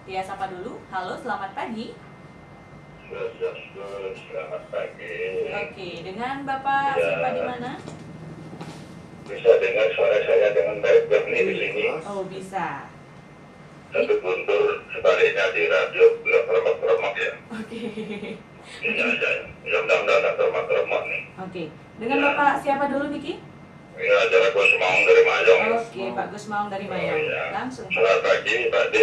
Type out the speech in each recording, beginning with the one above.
Ya, sapa dulu. Halo, selamat pagi. Selamat pagi. Oke, dengan Bapak Ya, siapa di mana? bisa dengar suara saya dengan baik nih di sini. Oh, bisa. Satu guntur sebaliknya di radio belum remok-remok ya. Oke. Ya, ya, mudah-mudahan remok-remok nih. Oke. Dengan Ya. Bapak siapa dulu, Miki? Ya, acara Gus Maung dari Mayong. Oke, Pak Gus Maung dari Mayang. Ya. Langsung. Selamat pagi, Pak D.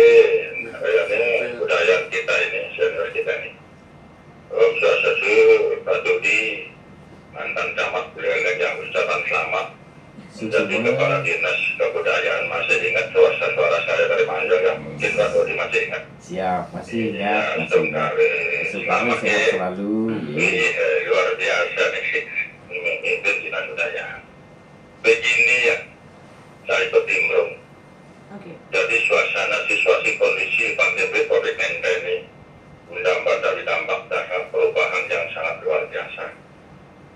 Kayaknya budaya kita ini, senior kita ini. Om Swastiastu, Pak Dodi, mantan camat beliau yang ucapan selamat. Menjadi kepala dinas kebudayaan, masih ingat suara saya dari Mayang yang mungkin Pak Dodi masih ingat. Siap, masih Ya, ingat, untuk masih ingat. kali Selamat sehat ya. selalu. Ini luar biasa nih memimpin dinas budaya. Begini ya, saya ikut timbrung. Oke. Jadi suasana situasi kondisi pandemi COVID-19 ini mendampak dari dampak perubahan yang sangat luar biasa.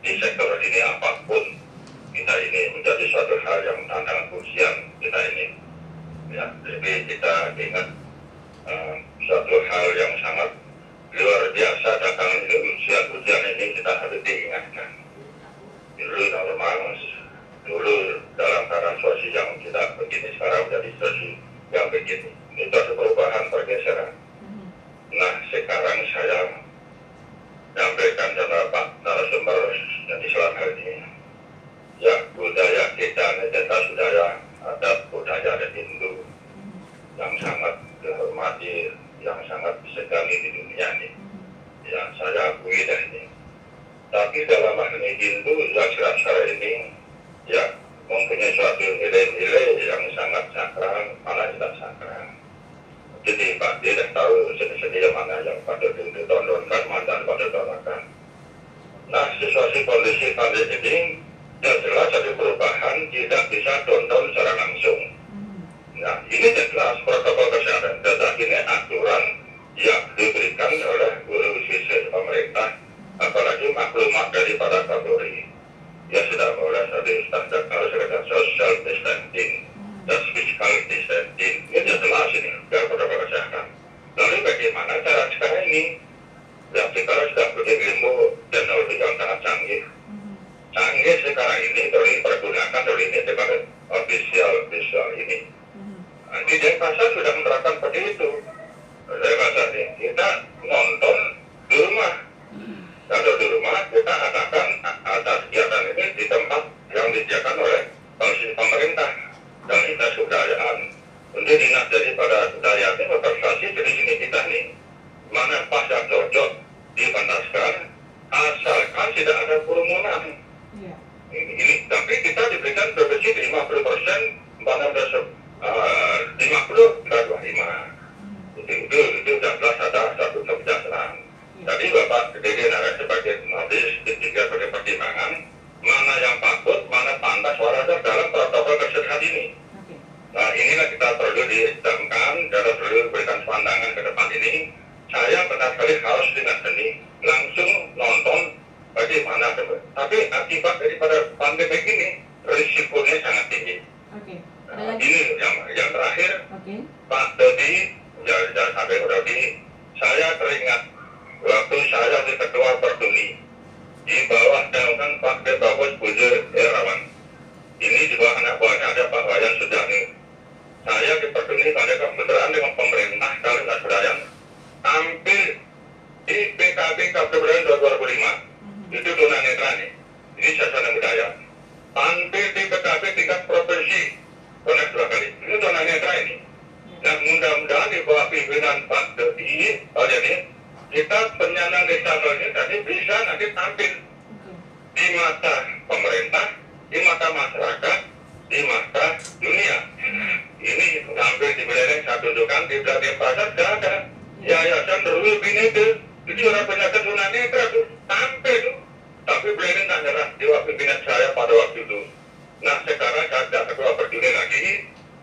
Di sektor ini apapun kita ini menjadi suatu hal yang tantangan krusial kita ini. Ya, jadi kita ingat suatu hal yang sangat luar biasa datangan ini ujian ini kita harus diingatkan. Dulu normal, dulu dalam keadaan situasi yang tidak begini, sekarang menjadi situasi yang begini. Itu ada perubahan pergeseran. Nah, sekarang saya menyampaikan kepada Pak narasumber yang selama ini, ya budaya kita ini identitas budaya adat, budaya dan Hindu yang sangat dihormati, yang sangat disegani di dunia ini. Ya, saya akui dah ini. Tapi dalam hal ini Hindu yang sekarang ini, ya mempunyai suatu nilai-nilai yang sangat sakral, malah tidak sakral. Jadi Pak D dah tahu seni-seni yang mana yang pada ditontonkan, mana pada ditontonkan. Nah, situasi kondisi pandemi ini yang jelas ada perubahan, tidak bisa tonton secara langsung. Nah, ini jelas protokol kesehatan, tetapi ini aturan yang diberikan oleh guru siswa pemerintah, apalagi maklumat daripada Kapolri. Ya sudah mulai dari standar harus ada social distancing dan physical distancing. Ini jelas ini dari protokol kesehatan. Lalu bagaimana cara sekarang ini? Yang sekarang sudah punya ilmu teknologi yang sangat canggih. Canggih sekarang ini dipergunakan dari ini dengan visual ini. Di Denpasar sudah menerapkan seperti itu. Denpasar ini kita nonton di rumah. Kalau di rumah kita adakan atas kegiatan ini di tempat yang disediakan oleh pemerintah dan dinas kebudayaan. Untuk dinas daripada budaya ini memperfasilitasi dari sini kita nih mana pas yang cocok dipantaskan asalkan tidak ada kerumunan. Ini tapi kita diberikan profesi 50%, mana udah 50 dan 25. Itu sudah jelas ada satu kebijaksanaan. Jadi Bapak Dede Nara sebagai notis juga sebagai pertimbangan mana yang patut, mana pantas warga dalam protokol kesehatan ini. Nah, inilah kita perlu dihidangkan dan perlu berikan pandangan ke depan ini. Saya benar sekali harus dengan seni langsung nonton bagaimana. Tapi akibat daripada pandemi ini risikonya sangat tinggi. Nah, ini yang terakhir, Pak Dodi, jangan sampai Dodi, saya teringat waktu saya di Ketua Perduni di bawah naungan Pak Debawes Bujur Erawan. Ini di bawah anak buahnya ada Pak Wayan Sudani. Saya di Perduni pada kementerian dengan pemerintah kalau nggak budayaan hampir di PKB Kabupaten 2005 itu tunanetra nih. Ini sasana budaya. Hampir di PKB tingkat provinsi konek 2 kali. Ini tunanetra ini. Nah, mudah-mudahan di bawah pimpinan Pak Dodi, ini kita penyandang disabilitas ini tadi bisa nanti tampil di mata pemerintah, di mata masyarakat, di mata dunia. Ini hampir di wilayah saya tunjukkan di belakang pasar sudah ada yayasan Rul Bineka, itu orang penyakit tunanetra itu tampil itu. Tapi beliau ini tak nyerah di waktu pimpinan saya pada waktu itu. Nah, sekarang saya tidak ketua Perduni lagi,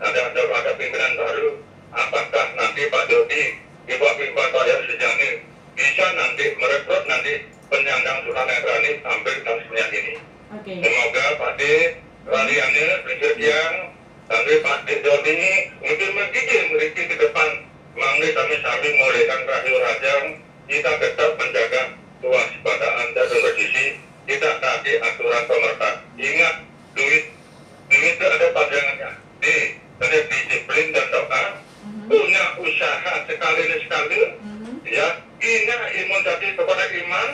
ada pimpinan baru. Apakah nanti Pak Dodi, Ibu Pimpinan Bayar Sejani bisa nanti merekrut nanti penyandang tunanetra ini tampil dalam senian ini. Semoga Pak D, kaliannya bersedia, sampai Pak Dodi mungkin menggigil mereka ke depan, mengambil kami kami sambil memulihkan radio rajang, kita tetap menjaga kewaspadaan dan berkondisi, tidak taati aturan pemerintah. Ingat, duit itu ada panjangannya. Ada disiplin dan doa, punya usaha sekali, ya, ingat imun jadi kepada iman,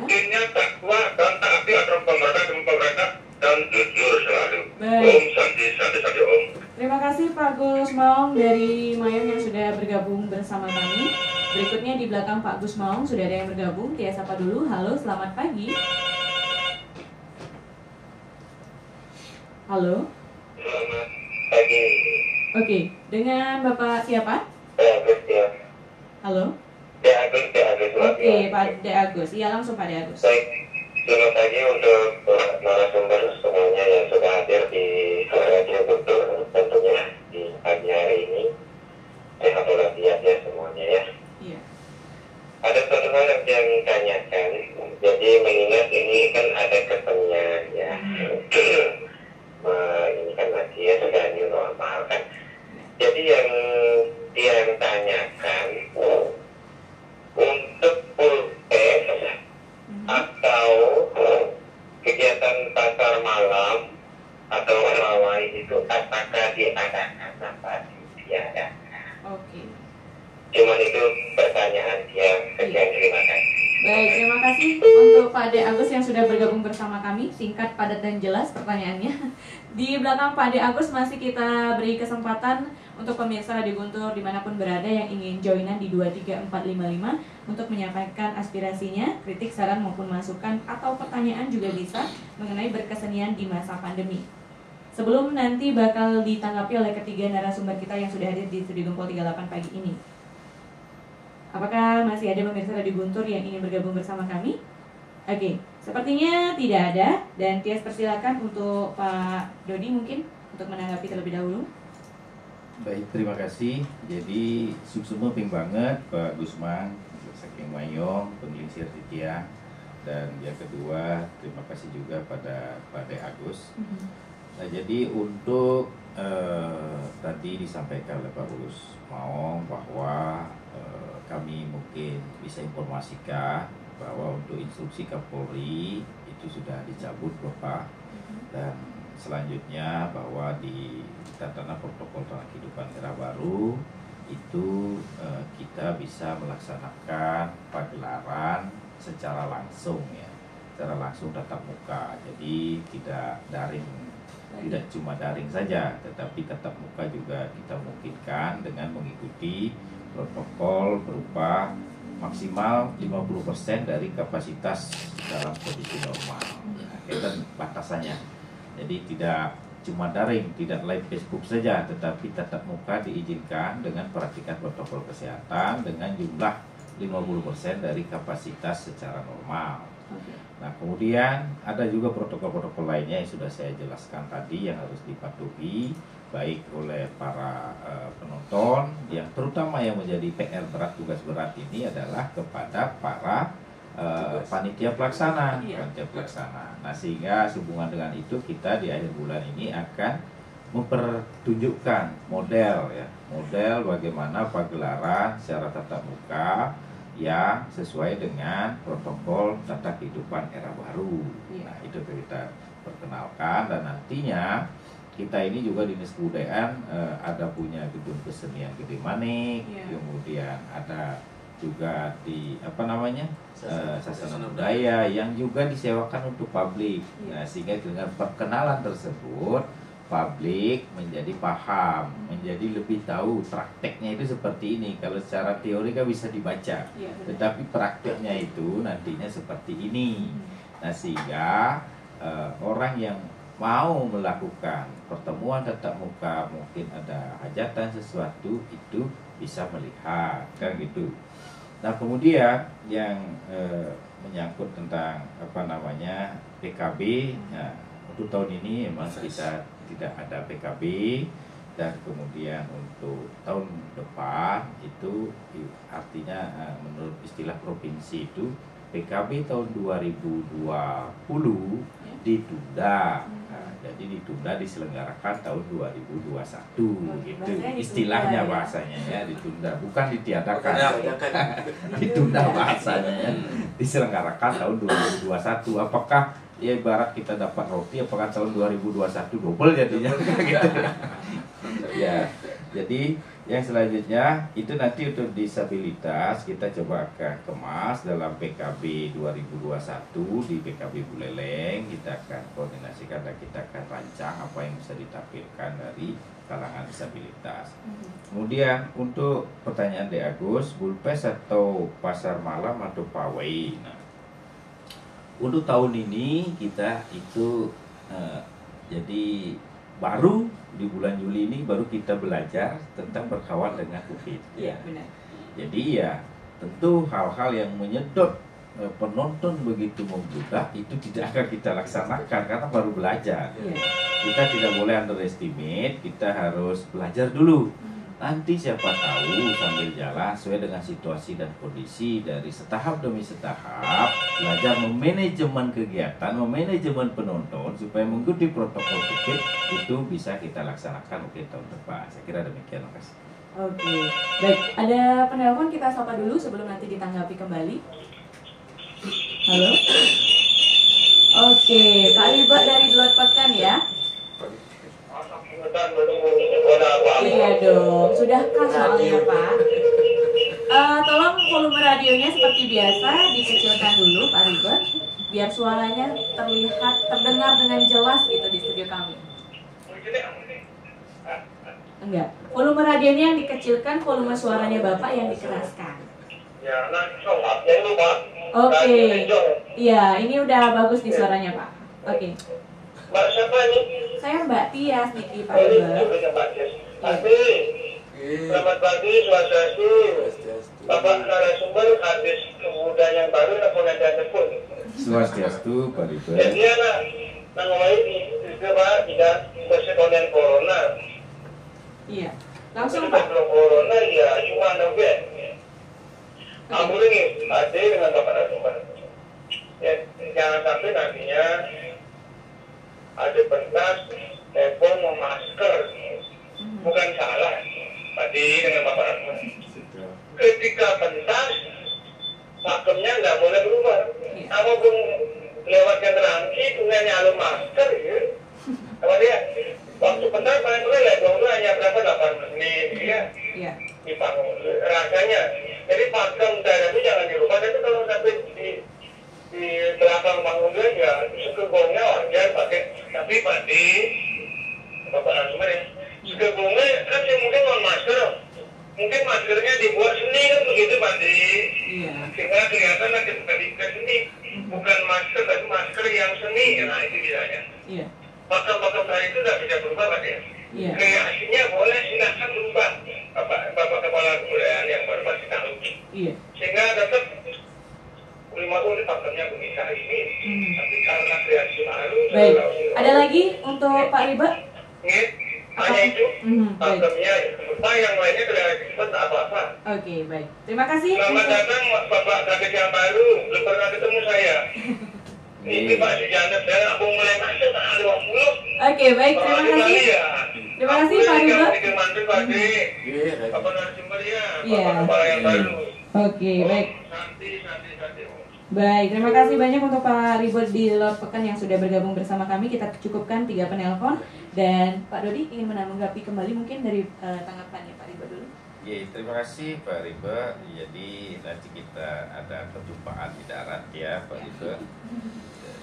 ingat takwa dan taati aturan pemerintah dan jujur selalu. Baik. Om Santi Om. Terima kasih Pak Gus Maung dari Mayang yang sudah bergabung bersama kami. Berikutnya di belakang Pak Gus Maung sudah ada yang bergabung. Tia sapa dulu. Halo, selamat pagi. Halo. Selamat pagi. Oke, dengan Bapak siapa? Agus ya. Halo. Agus. Oke, Pak De Agus. Iya, langsung Pak De Agus. Baik, selamat pagi untuk narasumber semuanya yang sudah hadir di Radio Guntur tentunya di pagi hari ini. Sehat walafiat ya semuanya ya. Iya. Ada satu hal yang saya ingin tanyakan. Jadi mengingat ini kan ada kesannya ya. Ini kan masih ya sudah new normal kan. Jadi yang dia tanyakan untuk pulpes atau kegiatan pasar malam atau pawai itu apakah diadakan apa tiada? Oke. Cuman itu pertanyaan dia. Sekian, terima kasih. Baik, terima kasih untuk Pak De Agus yang sudah bergabung bersama kami. Singkat, padat, dan jelas pertanyaannya. Di belakang Pak De Agus masih kita beri kesempatan untuk pemirsa Radio Guntur dimanapun berada yang ingin joinan di 23455 untuk menyampaikan aspirasinya, kritik, saran maupun masukan atau pertanyaan juga bisa mengenai berkesenian di masa pandemi. Sebelum nanti bakal ditanggapi oleh ketiga narasumber kita yang sudah hadir di Studio Gempol 38 pagi ini. Apakah masih ada pemirsa Radio Guntur yang ingin bergabung bersama kami? Oke, sepertinya tidak ada. Dan Tias persilakan untuk Pak Dodi mungkin untuk menanggapi terlebih dahulu. Baik, terima kasih. Jadi semua ping banget Pak Gusmang, saking Mayong, penglingsir Titia. Dan yang kedua, terima kasih juga pada Pak De Agus. Nah, jadi untuk tadi disampaikan oleh Pak Gus Maung bahwa kami mungkin bisa informasikan bahwa untuk instruksi Kapolri itu sudah dicabut Bapak, dan selanjutnya bahwa di tatanan protokol tata kehidupan era baru itu kita bisa melaksanakan pagelaran secara langsung ya, secara langsung tatap muka. Jadi tidak daring, tidak cuma daring saja, tetapi tatap muka juga kita mungkinkan dengan mengikuti protokol berupa maksimal 50% dari kapasitas dalam kondisi normal. Nah, itu batasannya. Jadi tidak cuma daring, tidak live Facebook saja, tetapi tatap muka diizinkan dengan perhatikan protokol kesehatan dengan jumlah 50% dari kapasitas secara normal. Nah, kemudian ada juga protokol-protokol lainnya yang sudah saya jelaskan tadi yang harus dipatuhi baik oleh para penonton, yang terutama yang menjadi PR berat, tugas berat ini adalah kepada para panitia pelaksana, Nah, sehingga sehubungan dengan itu kita di akhir bulan ini akan mempertunjukkan model bagaimana pagelaran secara tatap muka yang sesuai dengan protokol tata kehidupan era baru. Nah, itu kita perkenalkan, dan nantinya kita ini juga Dinas Kebudayaan ada punya gedung kesenian Gede Manik, kemudian ada juga di Sasana Budaya yang juga disewakan untuk publik. Nah, sehingga dengan perkenalan tersebut publik menjadi paham, menjadi lebih tahu prakteknya itu seperti ini. Kalau secara teori kan bisa dibaca, tetapi prakteknya itu nantinya seperti ini. Nah, sehingga orang yang mau melakukan pertemuan tatap muka, mungkin ada hajatan sesuatu, itu bisa melihat, kan gitu. Nah, kemudian yang menyangkut tentang PKB, nah, untuk tahun ini memang kita tidak ada PKB, dan kemudian untuk tahun depan itu artinya menurut istilah provinsi itu PKB tahun 2020 ditunda. Nah, Jadi ditunda diselenggarakan tahun 2021 gitu. Bahasanya Istilahnya ditunda, ya. bahasanya ya ditunda, bukan ditiadakan. Ditiadakan. Ditunda bahasanya ya. Diselenggarakan tahun 2021. Apakah ya ibarat kita dapat roti apakah tahun 2021 double jadinya gitu. Ya. Jadi yang selanjutnya itu nanti untuk disabilitas kita coba akan kemas dalam PKB 2021 di PKB Buleleng. Kita akan koordinasikan dan kita akan rancang apa yang bisa ditampilkan dari kalangan disabilitas. Kemudian untuk pertanyaan De Agus, Bulpes atau pasar malam atau pawai. Nah, untuk tahun ini kita itu jadi baru di bulan Juli ini baru kita belajar tentang berkawan dengan COVID. Iya, benar. Jadi ya tentu hal-hal yang menyedot penonton begitu membludak itu tidak akan kita laksanakan karena baru belajar. Iya. Kita tidak boleh underestimate, kita harus belajar dulu. Nanti siapa tahu sambil jalan sesuai dengan situasi dan kondisi dari setahap demi setahap belajar memanajemen kegiatan, memanajemen penonton supaya mengikuti protokol COVID itu bisa kita laksanakan mungkin tahun depan. Saya kira demikian, makasih. Oke, baik. Ada penelpon, kita sapa dulu sebelum nanti ditanggapi kembali. Halo. Oke, Pak Riba dari Delot Pekan ya. Iya dong, sudahkah soalnya Pak? Tolong volume radionya seperti biasa dikecilkan dulu Pak Riba, biar suaranya terlihat, terdengar dengan jelas gitu di studio kami. Enggak, volume radionya yang dikecilkan, volume suaranya Bapak yang dikeraskan. Oke, iya ini udah bagus di suaranya Pak. Oke. Mbak siapa ini? Saya Mbak Tias Niki Pak Riba. Selamat pagi, Swastiastu. Bapak narasumber hadis kemudahan yang baru telepon dan telepon. Swastiastu, Pak Riba. Jadi anak nangawai di Pak tidak bersekolah corona. Iya, langsung Pak. Sebelum corona ya cuma nabe. Kamu ini ada dengan Bapak narasumber. Ya, jangan sampai nantinya ada pentas telepon masker. Bukan salah tadi dengan Bapak narasumber. Ketika pentas pakemnya nggak boleh berubah. Kamu pun lewat generasi punya nyalur masker ya. Apa dia? Waktu pentas paling boleh lah, dulu hanya berapa 8 menit ya. Iya. Di panggung rasanya. Jadi pakem daerah itu jangan dirubah. Tapi kalau sampai di belakang panggungnya ya sekegongnya wajar pakai. Tapi Pak Di Bapak narasumber ya, sekegongnya kan sih mungkin non masker. Mungkin maskernya dibuat seni kan begitu Pak Di. Iya. Sehingga kelihatan nanti bukan seni, bukan masker tapi masker yang seni. Nah itu bedanya. Iya. Pakem-pakem saya itu tidak bisa berubah Pak Di. Iya. Kreasinya boleh silakan berubah. Bapak Kepala Kebudayaan yang baru pasti tahu. Iya. Sehingga tetap 5 tahun pakemnya bisa ini. Tapi karena kreasi baru. Baik. Ada lagi untuk Pak Riba? Nih, hanya itu. Baik. Pakemnya berubah, yang lainnya kreasi itu tak apa-apa. Oke, baik. Terima kasih. Selamat datang Bapak Kadek yang baru, belum pernah ketemu saya. Ini Pak Sujana, saya aku mulai masuk tanggal 20. Oke, baik. Terima kasih. Terima kasih Pak Riba. Bapak narasumber ya, Iya. Bapak Kepala yang baru. Oke, baik. Santi. Baik, terima kasih banyak untuk Pak Riba di Delot Pekan yang sudah bergabung bersama kami. Kita cukupkan 3 penelpon. Dan Pak Dodi ingin menanggapi kembali mungkin dari tanggapannya Pak Riba dulu. Ya, terima kasih Pak Riba. Jadi nanti kita ada perjumpaan di darat ya Pak Riba.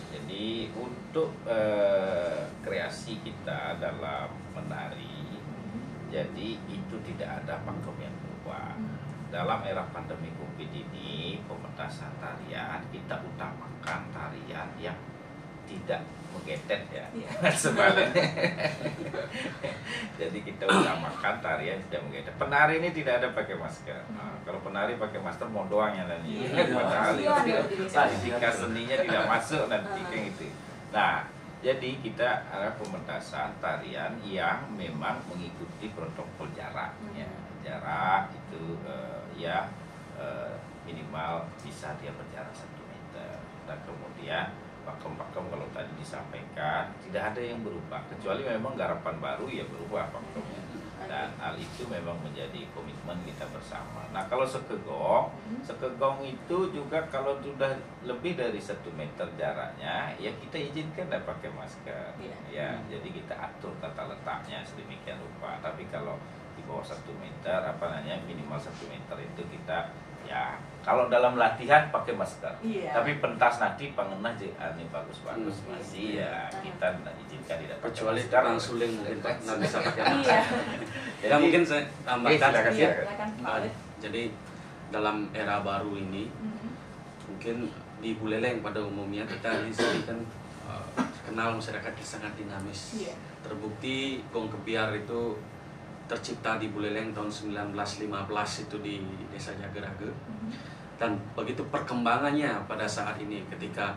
Jadi untuk kreasi kita dalam menari, jadi itu tidak ada pakem yang berubah. Dalam era pandemi COVID ini, pementasan tarian kita utamakan tarian yang tidak menggetet ya, sebaliknya. Jadi kita utamakan tarian tidak menggetet. Penari ini tidak ada pakai masker. Nah, kalau penari pakai masker mau doang ya nanti. Padahal etika seninya tidak masuk nanti kayak gitu. Nah, jadi kita ada pementasan tarian yang memang mengikuti protokol jarak. Ya. Jarak itu minimal bisa dia berjarak 1 meter. Dan kemudian pakem-pakem kalau tadi disampaikan tidak ada yang berubah kecuali memang garapan baru ya berubah pakemnya. Dan hal itu memang menjadi komitmen kita bersama. Nah kalau sekegong itu juga kalau sudah lebih dari 1 meter jaraknya, ya kita izinkan tidak pakai masker. Ya, jadi kita atur tata letaknya sedemikian rupa. Tapi kalau di bawah 1 meter, minimal 1 meter itu kita ya kalau dalam latihan pakai masker. Tapi pentas nanti pengenah ini bagus-bagus masih ya kita izinkan tidak pakai kecuali masker. orang suling mungkin Pak nggak bisa pakai masker. Ya mungkin saya tambahkan. Jadi dalam era baru ini mungkin di Buleleng pada umumnya kita di sini kan kenal masyarakatnya sangat dinamis. Terbukti gong kebiar itu tercipta di Buleleng tahun 1915 itu di Desa Jagerage. Dan begitu perkembangannya pada saat ini ketika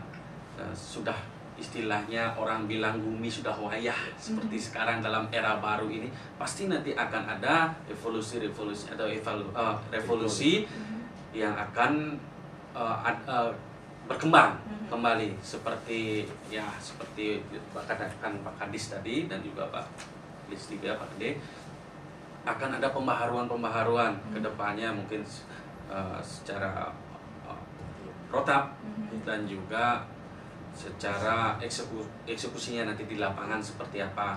sudah istilahnya orang bilang bumi sudah wayah seperti sekarang dalam era baru ini, pasti nanti akan ada revolusi atau revolusi yang akan berkembang kembali seperti katakan Pak Kadis tadi dan juga Pak Listiga, Pak Gede, akan ada pembaharuan ke depannya mungkin secara protap dan juga secara eksekusinya nanti di lapangan seperti apa.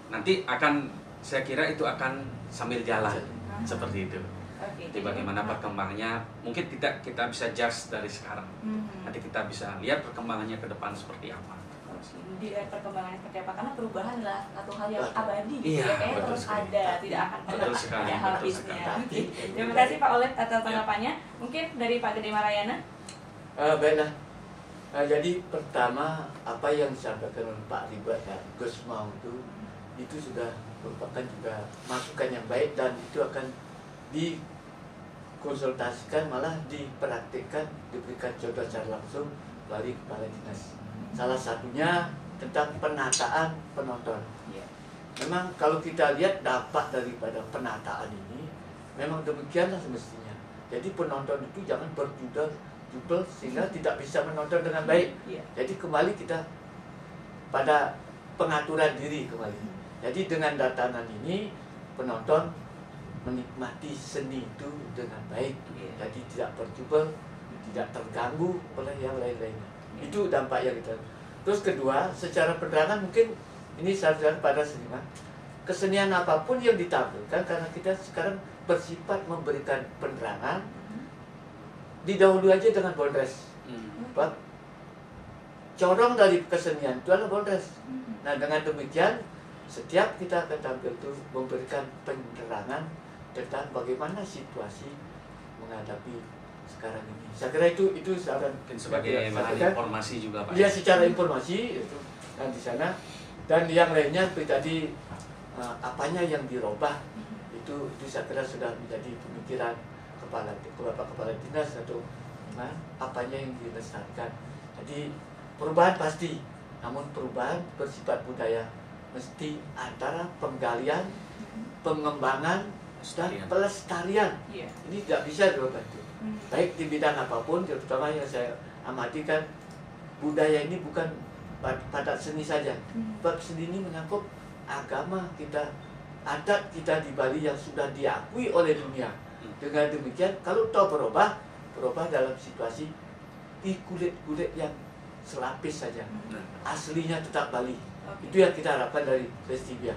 Nanti akan saya kira itu akan sambil jalan seperti itu. Jadi bagaimana perkembangannya mungkin tidak kita bisa judge dari sekarang. Nanti kita bisa lihat perkembangannya ke depan seperti apa. Dilihat perkembangannya seperti apa, karena perubahan adalah satu hal yang abadi gitu ya, kayaknya terus ada, tidak akan pernah ada habisnya. Terima kasih Pak Olet atas tanggapannya. Mungkin dari Pak Gede Marayana. Baiklah. Jadi pertama apa yang disampaikan oleh Pak Ribat dan Gus Mau itu sudah merupakan juga masukan yang baik dan itu akan dikonsultasikan, malah dipraktikkan, diberikan contoh secara langsung melalui kepala dinas. Salah satunya tentang penataan penonton. Memang kalau kita lihat dampak daripada penataan ini, memang demikianlah semestinya. Jadi penonton itu jangan berjubel sehingga tidak bisa menonton dengan baik. Jadi kembali kita pada pengaturan diri kembali. Jadi dengan datangan ini penonton menikmati seni itu dengan baik. Jadi tidak berjubel, tidak terganggu oleh yang lain-lainnya. Itu dampak yang kita. Terus kedua, secara penerangan mungkin ini saran pada seniman, kesenian apapun yang ditampilkan, karena kita sekarang bersifat memberikan penerangan, didahului aja dengan bondres. Corong dari kesenian itu adalah bondres. Nah dengan demikian, setiap kita akan tampil itu memberikan penerangan tentang bagaimana situasi menghadapi sekarang ini. Saya kira itu saran sebagai informasi juga Pak. Iya, secara informasi itu dan di sana, dan yang lainnya seperti tadi apanya yang dirubah itu saya kira sudah menjadi pemikiran kepala dinas atau apanya yang dilestarikan. Jadi perubahan pasti, namun perubahan bersifat budaya mesti antara penggalian, pengembangan dan pelestarian. Ini tidak bisa dirubah itu. Baik di bidang apapun, terutama yang saya amati kan budaya ini bukan pada seni saja. Sebab seni ini menyangkut agama kita, adat kita di Bali yang sudah diakui oleh dunia. Dengan demikian, kalau toh berubah dalam situasi di kulit-kulit yang selapis saja. Aslinya tetap Bali. Itu yang kita harapkan dari Festival.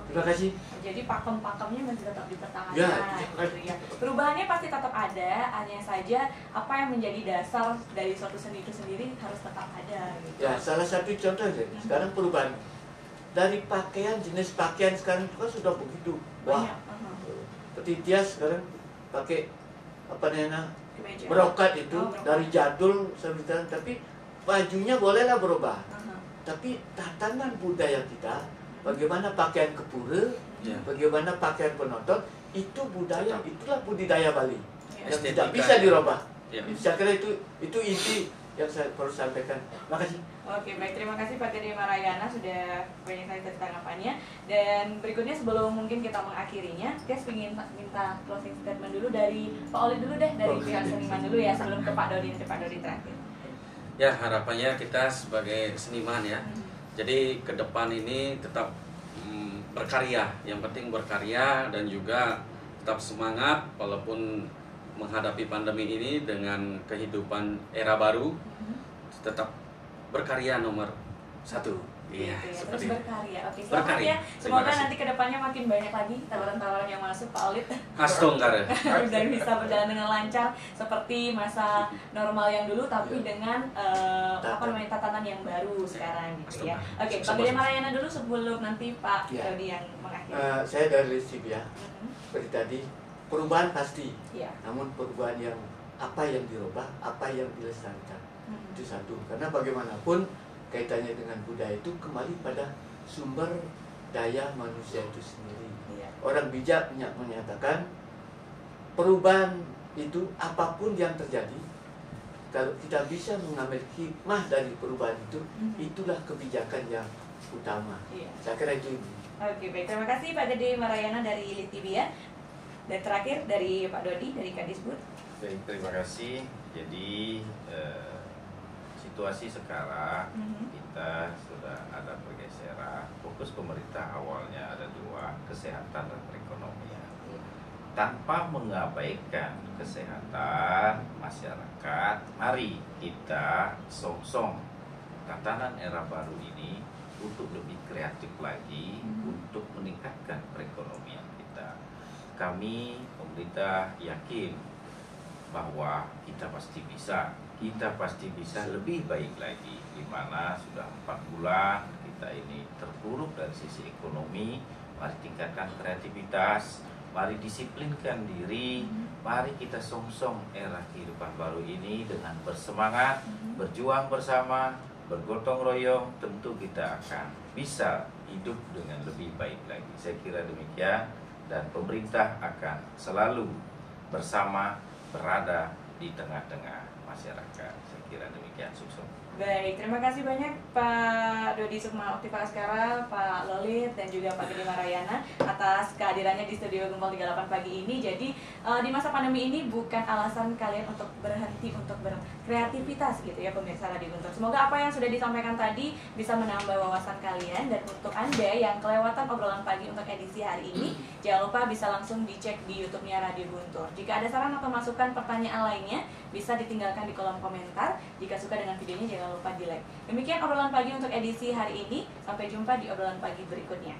Terima kasih. Jadi pakem-pakemnya masih tetap dipertahankan. Gitu ya. Perubahannya pasti tetap ada, hanya saja apa yang menjadi dasar dari suatu seni itu sendiri harus tetap ada. Gitu. Ya, salah satu contoh sekarang perubahan dari pakaian, jenis pakaian sekarang itu kan sudah begitu. Wah, seperti Tias sekarang pakai brokat itu dari jadul sampai sekarang, tapi bajunya bolehlah berubah. Tapi tatanan budaya kita, bagaimana pakaian kepura, bagaimana pakaian penonton, itu budaya, itulah budidaya Bali yang tidak bisa dirubah. Saya kira itu inti yang saya perlu sampaikan. Terima kasih. Oke, baik, terima kasih Pak Gede Marayana sudah banyak sekali tanggapannya. Dan berikutnya sebelum mungkin kita mengakhirinya, saya ingin minta closing statement dulu dari Pak Oli dulu deh, dari pihak seniman dulu ya, sebelum ke Pak Dodi terakhir. Ya, harapannya kita sebagai seniman ya. Jadi ke depan ini tetap berkarya. Yang penting berkarya dan juga tetap semangat walaupun menghadapi pandemi ini dengan kehidupan era baru. Tetap berkarya nomor 1. Iya, gitu ya. Terus berkarya. Oke, selamat berkarya. ya. Semoga nanti kedepannya makin banyak lagi tawaran-tawaran yang masuk, Pak Olit. Astongkar. Dan bisa berjalan dengan lancar seperti masa normal yang dulu, tapi dengan tatanan yang baru sekarang gitu ya. Oke, Pak Gede Marayana dulu sebelum nanti Pak Dodi yang mengakhiri. Saya dari SIB ya. Seperti tadi, perubahan pasti. Namun perubahan yang apa yang dirubah, apa yang dilestarikan. Itu satu. Karena bagaimanapun kaitannya dengan budaya itu kembali pada sumber daya manusia itu sendiri. Orang bijak menyatakan perubahan itu apapun yang terjadi, kalau kita bisa mengambil hikmah dari perubahan itu, itulah kebijakan yang utama. Saya kira itu. Oke, baik. Terima kasih Pak Gede Marayana dari Litibia. Dan terakhir dari Pak Dodi dari Kadisbud. Baik, terima kasih. Jadi situasi sekarang kita sudah ada pergeseran. Fokus pemerintah awalnya ada 2, kesehatan dan perekonomian. Tanpa mengabaikan kesehatan masyarakat, mari kita song-song tatanan era baru ini untuk lebih kreatif lagi untuk meningkatkan perekonomian kita. Kami pemerintah yakin bahwa kita pasti bisa. Kita pasti bisa lebih baik lagi, di mana sudah 4 bulan kita ini terpuruk dari sisi ekonomi. Mari tingkatkan kreativitas, mari disiplinkan diri, mari kita song-song era kehidupan baru ini dengan bersemangat, berjuang bersama, bergotong royong, tentu kita akan bisa hidup dengan lebih baik lagi. Saya kira demikian, dan pemerintah akan selalu bersama, berada di tengah-tengah masyarakat. Saya kira demikian, Sukso. Baik, terima kasih banyak Pak Dodi Sukma Oktiva Askara, Pak Lolit, dan juga Pak Gede Marayana atas kehadirannya di studio Gempol 38 pagi ini. Jadi di masa pandemi ini bukan alasan kalian untuk berhenti untuk berkreativitas gitu ya pemirsa Radio Guntur. Semoga apa yang sudah disampaikan tadi bisa menambah wawasan kalian, dan untuk Anda yang kelewatan obrolan pagi untuk edisi hari ini, jangan lupa bisa langsung dicek di YouTube-nya Radio Guntur. Jika ada saran atau masukan pertanyaan lainnya, bisa ditinggalkan di kolom komentar. Jika suka dengan videonya, jangan lupa di like. Demikian obrolan pagi untuk edisi hari ini. Sampai jumpa di obrolan pagi berikutnya.